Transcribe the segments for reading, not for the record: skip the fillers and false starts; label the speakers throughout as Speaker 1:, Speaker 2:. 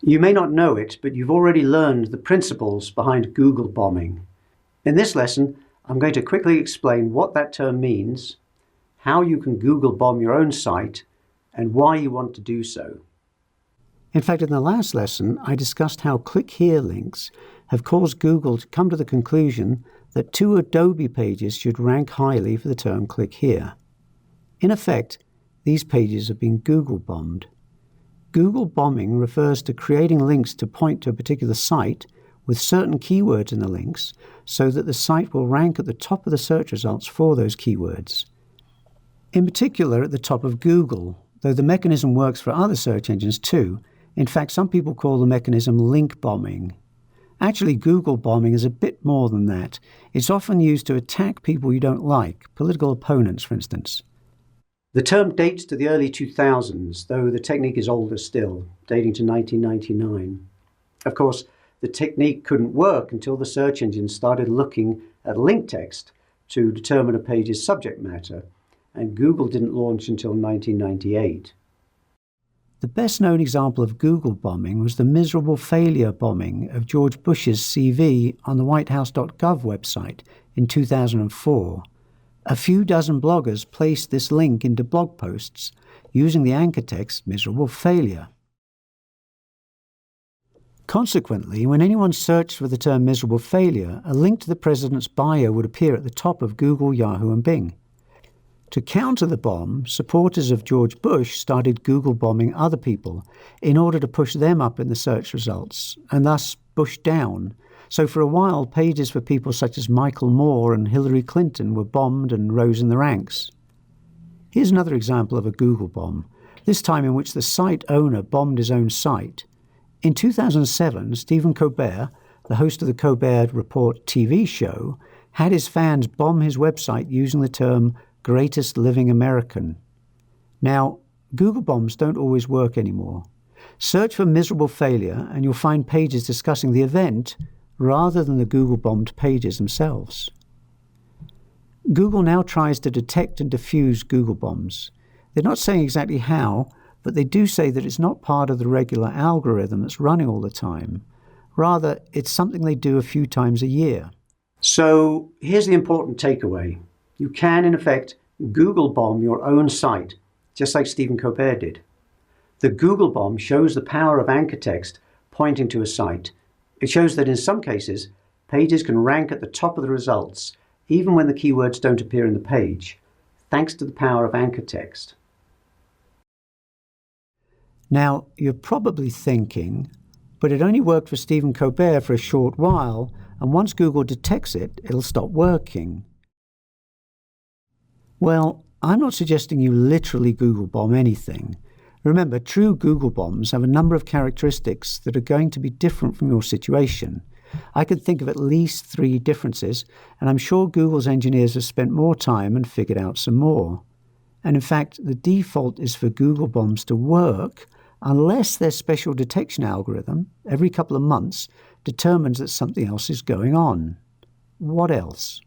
Speaker 1: You may not know it, but you've already learned the principles behind Google bombing. In this lesson, I'm going to quickly explain what that term means, how you can Google bomb your own site, and why you want to do so. In fact, in the last lesson, I discussed how click here links have caused Google to come to the conclusion that 2 Adobe pages should rank highly for the term click here. In effect, these pages have been Google bombed. Google bombing refers to creating links to point to a particular site with certain keywords in the links so that the site will rank at the top of the search results for those keywords. In particular, at the top of Google, though the mechanism works for other search engines too. In fact, some people call the mechanism link bombing. Actually, Google bombing is a bit more than that. It's often used to attack people you don't like, political opponents, for instance. The term dates to the early 2000s, though the technique is older still, dating to 1999. Of course, the technique couldn't work until the search engine started looking at link text to determine a page's subject matter, and Google didn't launch until 1998. The best-known example of Google bombing was the miserable failure bombing of George Bush's CV on the whitehouse.gov website in 2004. A few dozen bloggers placed this link into blog posts using the anchor text miserable failure. Consequently, when anyone searched for the term miserable failure, a link to the president's bio would appear at the top of Google, Yahoo and Bing. To counter the bomb, supporters of George Bush started Google bombing other people in order to push them up in the search results, and thus Bush down. So for a while, pages for people such as Michael Moore and Hillary Clinton were bombed and rose in the ranks. Here's another example of a Google bomb, this time in which the site owner bombed his own site. In 2007, Stephen Colbert, the host of the Colbert Report TV show, had his fans bomb his website using the term Greatest Living American. Now, Google bombs don't always work anymore. Search for miserable failure and you'll find pages discussing the event rather than the Google bombed pages themselves. Google now tries to detect and diffuse Google bombs. They're not saying exactly how, but they do say that it's not part of the regular algorithm that's running all the time. Rather, it's something they do a few times a year. So here's the important takeaway. You can, in effect, Google bomb your own site, just like Stephen Colbert did. The Google bomb shows the power of anchor text pointing to a site. It shows that in some cases, pages can rank at the top of the results, even when the keywords don't appear in the page, thanks to the power of anchor text. Now, you're probably thinking, but it only worked for Stephen Colbert for a short while, and once Google detects it, it'll stop working. Well, I'm not suggesting you literally Google bomb anything. Remember, true Google bombs have a number of characteristics that are going to be different from your situation. I could think of at least 3 differences, and I'm sure Google's engineers have spent more time and figured out some more. And in fact, the default is for Google bombs to work unless their special detection algorithm, every couple of months, determines that something else is going on. What else?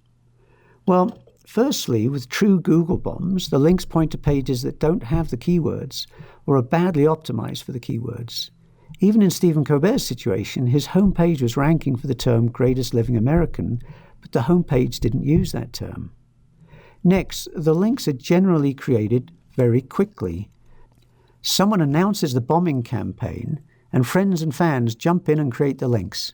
Speaker 1: Well, firstly, with true Google bombs, the links point to pages that don't have the keywords or are badly optimized for the keywords. Even in Stephen Colbert's situation, his homepage was ranking for the term Greatest Living American, but the homepage didn't use that term. Next, the links are generally created very quickly. Someone announces the bombing campaign, and friends and fans jump in and create the links.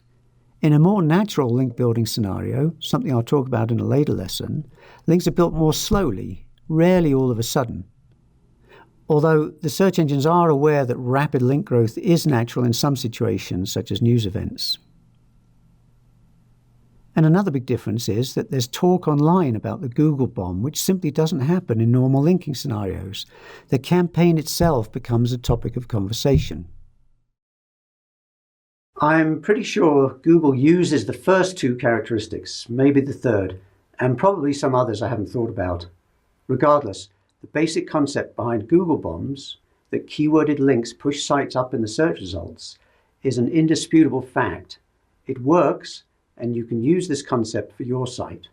Speaker 1: In a more natural link building scenario, something I'll talk about in a later lesson, links are built more slowly, rarely all of a sudden. Although the search engines are aware that rapid link growth is natural in some situations, such as news events. And another big difference is that there's talk online about the Google bomb, which simply doesn't happen in normal linking scenarios. The campaign itself becomes a topic of conversation. I'm pretty sure Google uses the first 2 characteristics, maybe the third, and probably some others I haven't thought about. Regardless, the basic concept behind Google bombs, that keyworded links push sites up in the search results, is an indisputable fact. It works, and you can use this concept for your site.